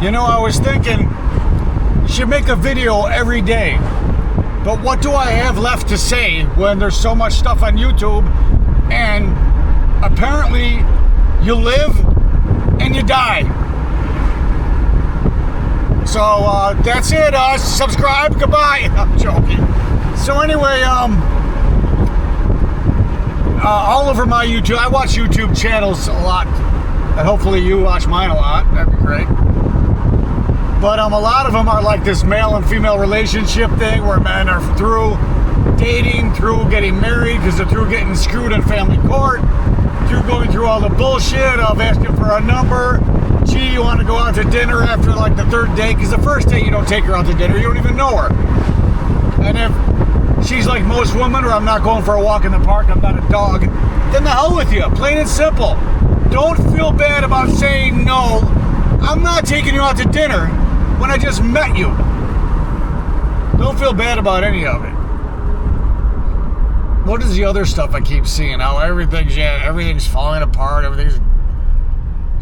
You know, I was thinking you should make a video every day. But what do I have left to say when there's so much stuff on YouTube and apparently you live and you die? So that's it. Subscribe. Goodbye. I'm joking. So anyway, all over my YouTube, I watch YouTube channels a lot. And hopefully you watch mine a lot. That'd be great. But a lot of them are like this male and female relationship thing where men are through dating, through getting married, because they're through getting screwed in family court, through going through all the bullshit of asking for a number. Gee, you want to go out to dinner after like the third date? Because the first date you don't take her out to dinner, you don't even know her. And if she's like most women, or I'm not going for a walk in the park, I'm not a dog, then the hell with you. Plain and simple. Don't feel bad about saying no. I'm not taking you out to dinner when I just met you. Don't feel bad about any of it. What is the other stuff I keep seeing? How everything's falling apart, everything's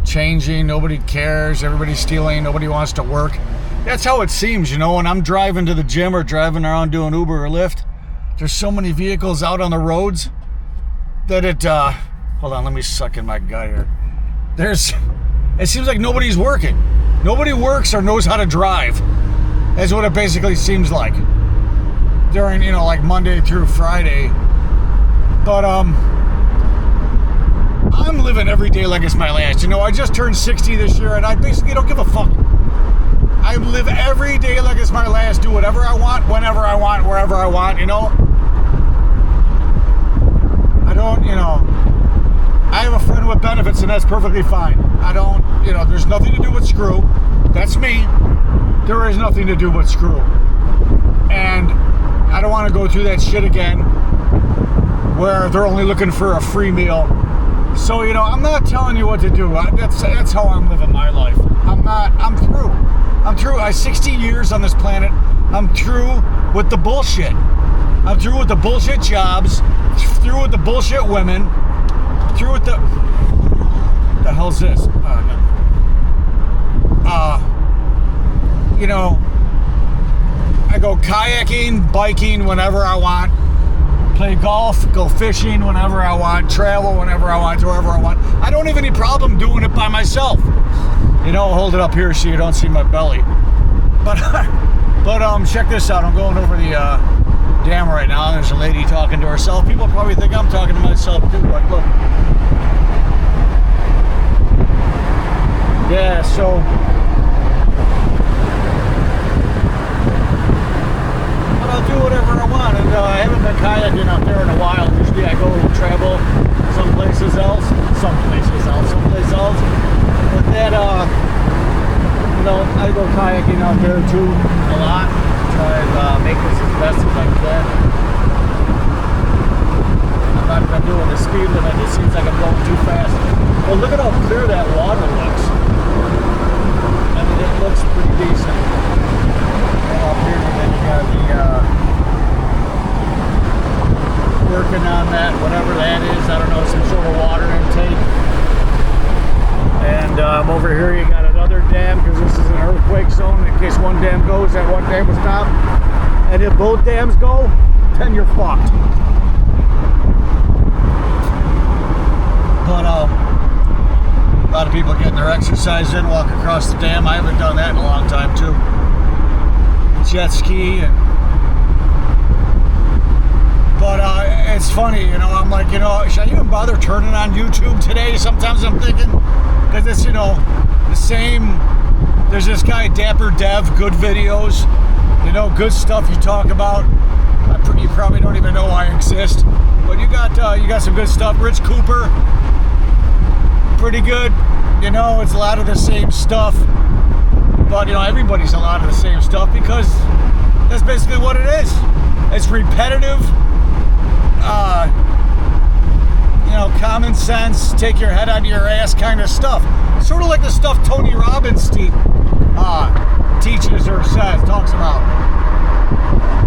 changing, nobody cares, everybody's stealing, nobody wants to work. That's how it seems, you know, when I'm driving to the gym or driving around doing Uber or Lyft. There's so many vehicles out on the roads that hold on, let me suck in my gut here. It seems like nobody's working. Nobody works or knows how to drive. That's what it basically seems like during, you know, like Monday through Friday. But I'm living every day like it's my last. You know, I just turned 60 this year and I basically don't give a fuck. I live every day like it's my last. Do whatever I want, whenever I want, wherever I want, you know. I don't, you know, I have a friend with benefits and that's perfectly fine. I don't, you know, there's nothing to do with screw. That's me. There is nothing to do with screw. And I don't want to go through that shit again where they're only looking for a free meal. So, you know, I'm not telling you what to do. That's how I'm living my life. I'm through. I'm through. I 60 years on this planet. I'm through with the bullshit. I'm through with the bullshit jobs. Through with the bullshit women. Through with the hell's this? You know, I go kayaking, biking whenever I want, play golf, go fishing whenever I want, travel whenever I want, wherever I want. I don't have any problem doing it by myself. You know, I'll hold it up here so you don't see my belly. But check this out. I'm going over the dam right now. There's a lady talking to herself. People probably think I'm talking to myself too, but look. Yeah, so I'll do whatever I want, and I haven't been kayaking out there in a while. Usually I go travel someplace else. But that, you know, I go kayaking out there too a lot. Try and make this as best as I can. I'm not even doing the speed limit. It seems like I'm going too fast. Well, look at how clear that water looks. I mean, it looks pretty decent. And up here, then you got the working on that, whatever that is. I don't know, some sort of water intake. And over here, you got another dam because this is an earthquake zone. In case one dam goes, that one dam will stop. And if both dams go, then you're fucked. But a lot of people getting their exercise in, walking across the dam. I haven't done that in a long time too. Jet ski, but it's funny, you know. I'm like, you know, should I even bother turning on YouTube today? Sometimes I'm thinking, because it's, you know, the same. There's this guy Dapper Dev, good videos, you know, good stuff you talk about. You probably don't even know I exist, but you got some good stuff. Rich Cooper, pretty good. You know, it's a lot of the same stuff. But, you know, everybody's a lot of the same stuff because that's basically what it is. It's repetitive, you know, common sense, take your head out of your ass kind of stuff. Sort of like the stuff Tony Robbins teaches or talks about.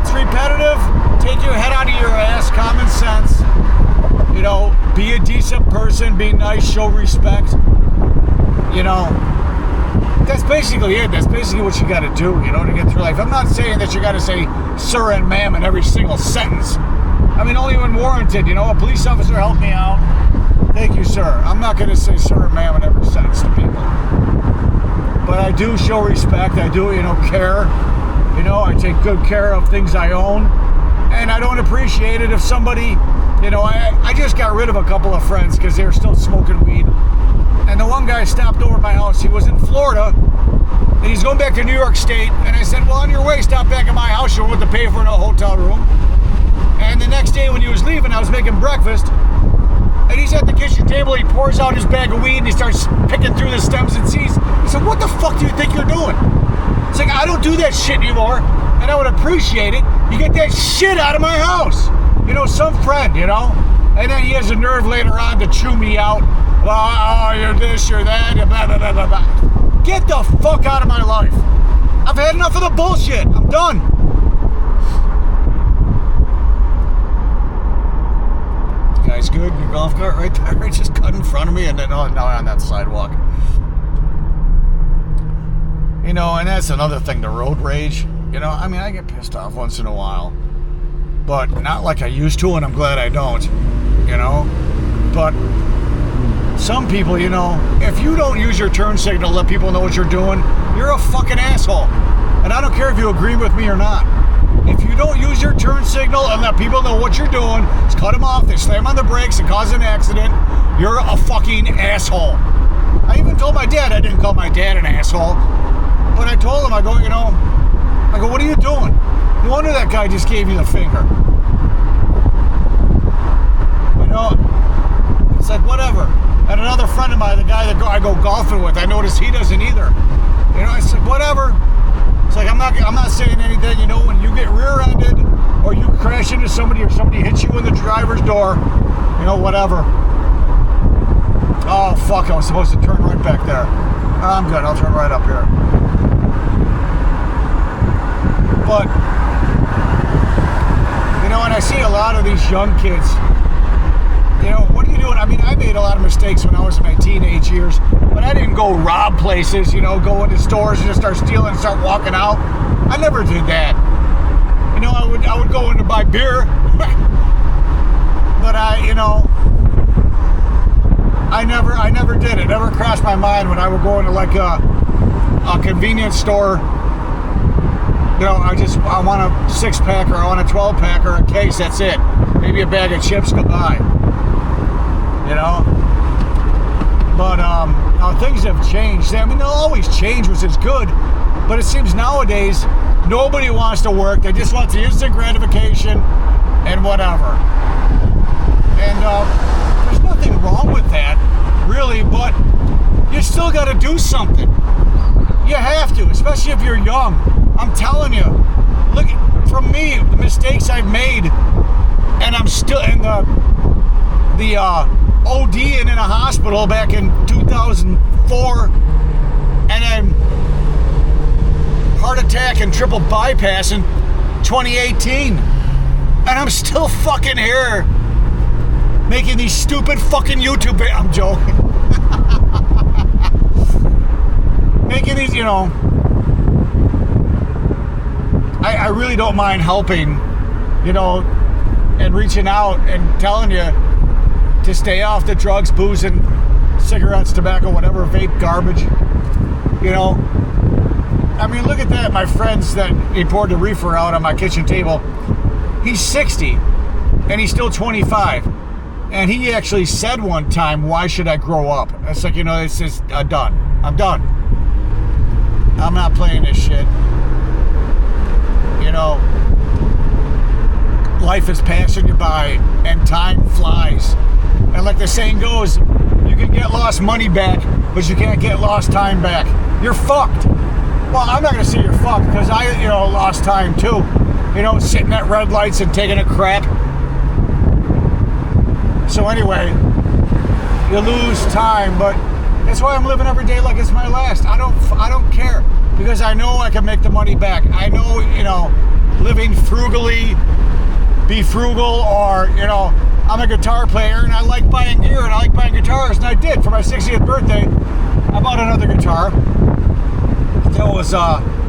It's repetitive, take your head out of your ass, common sense. You know, be a decent person, be nice, show respect. You know, that's basically it. That's basically what you got to do, to get through life. I'm not saying that you got to say sir and ma'am in every single sentence. I mean, only when warranted. A police officer helped me out. Thank you, sir. I'm not going to say sir and ma'am in every sentence to people. But I do show respect. I do, care. I take good care of things I own. And I don't appreciate it if somebody, I just got rid of a couple of friends because they were still smoking weed. And the one guy stopped over at my house. He was in Florida, and he's going back to New York State. And I said, well, on your way, stop back at my house. You won't have to pay for a hotel room. And the next day when he was leaving, I was making breakfast. And he's at the kitchen table. He pours out his bag of weed, and he starts picking through the stems and seeds. He said, what the fuck do you think you're doing? It's like, I don't do that shit anymore. And I would appreciate it. You get that shit out of my house. Some friend, And then he has the nerve later on to chew me out. Oh, you're this, you're that, blah, blah, blah, blah, blah. Get the fuck out of my life. I've had enough of the bullshit. I'm done. Guy's good. Your golf cart right there. Just cut in front of me and then now on that sidewalk. And that's another thing, the road rage. I get pissed off once in a while. But not like I used to, and I'm glad I don't. But some people, if you don't use your turn signal to let people know what you're doing, you're a fucking asshole. And I don't care if you agree with me or not. If you don't use your turn signal and let people know what you're doing, just cut them off, they slam on the brakes and cause an accident, you're a fucking asshole. I even told my dad, I didn't call my dad an asshole, but I told him, I go, what are you doing? No wonder that guy just gave you the finger. It's like, whatever. And another friend of mine, the guy that I go golfing with, I noticed he doesn't either. I said, whatever. It's like, I'm not saying anything. When you get rear-ended or you crash into somebody or somebody hits you in the driver's door, whatever. Oh, fuck, I was supposed to turn right back there. I'm good, I'll turn right up here. But, and I see a lot of these young kids, what are you doing? I made a lot of mistakes when I was in my teenage years, but I didn't go rob places, go into stores and just start stealing and start walking out. I never did that. I would go in to buy beer, but I never did it. It never crossed my mind when I would go into like a convenience store. I want a 6-pack or I want a 12-pack or a case, that's it. Maybe a bag of chips, goodbye. But things have changed. They'll always change, which is good. But it seems nowadays, nobody wants to work. They just want the instant gratification and whatever. And there's nothing wrong with that, really, but you still got to do something. You have to, especially if you're young. I'm telling you, look, from me, the mistakes I've made, and I'm still in the ODing in a hospital back in 2004, and I'm heart attack and triple bypassing 2018, and I'm still fucking here making these stupid fucking YouTube videos. I'm joking. Making these, I really don't mind helping, and reaching out and telling you to stay off the drugs, booze, and cigarettes, tobacco, whatever, vape, garbage. Look at that. My friends that he poured the reefer out on my kitchen table, he's 60 and he's still 25. And he actually said one time, why should I grow up? It's like, it's just, I'm done. I'm not playing this shit. Life is passing you by and time flies. And like the saying goes, you can get lost money back, but you can't get lost time back. You're fucked. Well, I'm not going to say you're fucked because I, lost time too. Sitting at red lights and taking a crap. So anyway, you lose time, but that's why I'm living every day like it's my last. I don't care because I know I can make the money back. I know, living frugally, be frugal, or, I'm a guitar player and I like buying gear and I like buying guitars, and I did. For my 60th birthday, I bought another guitar. until it was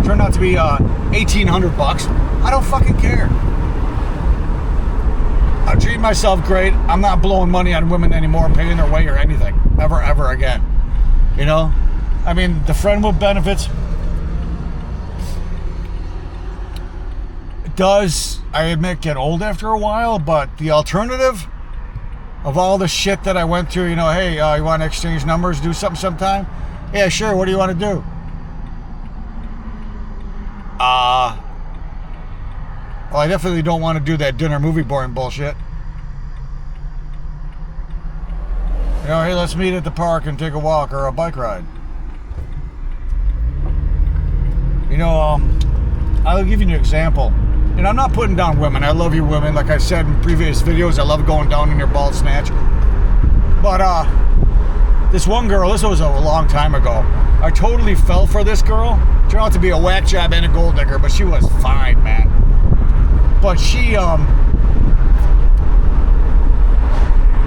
turned out to be $1,800. I don't fucking care. I treat myself great. I'm not blowing money on women anymore, paying their way or anything, ever again. You know, I mean, the friend with benefits does, I admit, get old after a while, but the alternative of all the shit that I went through, you know, hey, you want to exchange numbers, do something sometime? Yeah, sure. What do you want to do? Well, I definitely don't want to do that dinner movie boring bullshit. You know, hey, let's meet at the park and take a walk or a bike ride. You know, I'll give you an example. And I'm not putting down women. I love you women. Like I said in previous videos, I love going down in your ball snatch. But this one girl, this was a long time ago. I totally fell for this girl. Turned out to be a whack job and a gold digger, but she was fine, man. But she, I'll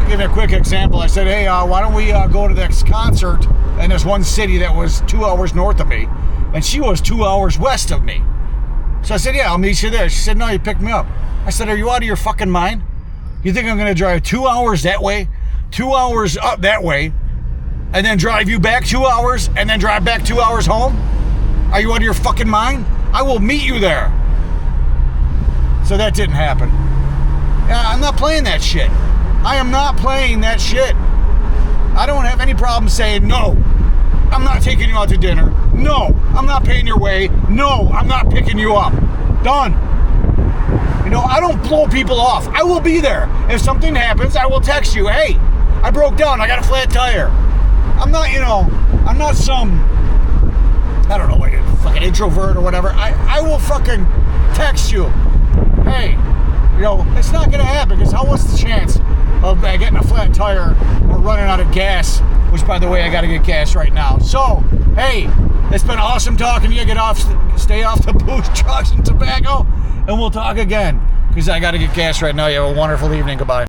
give you a quick example. I said, hey, why don't we go to this concert in this one city that was 2 hours north of me, and she was 2 hours west of me. So I said, yeah, I'll meet you there. She said, no, you picked me up. I said, are you out of your fucking mind? You think I'm going to drive 2 hours that way, 2 hours up that way, and then drive you back 2 hours, and then drive back 2 hours home? Are you out of your fucking mind? I will meet you there. So that didn't happen. I'm not playing that shit. I am not playing that shit. I don't have any problem saying, no, I'm not taking you out to dinner. No, I'm not paying your way. No, I'm not picking you up. Done. You know, I don't blow people off. I will be there. If something happens, I will text you. Hey, I broke down. I got a flat tire. I'm not, you know, I'm not some, I don't know, like a fucking introvert or whatever. I will fucking text you. Hey, you know, it's not going to happen because what's the chance of getting a flat tire or running out of gas, which, by the way, I got to get gas right now. So, hey, it's been awesome talking to you. Stay off the booze, drugs, and tobacco, and we'll talk again because I got to get gas right now. You have a wonderful evening. Goodbye.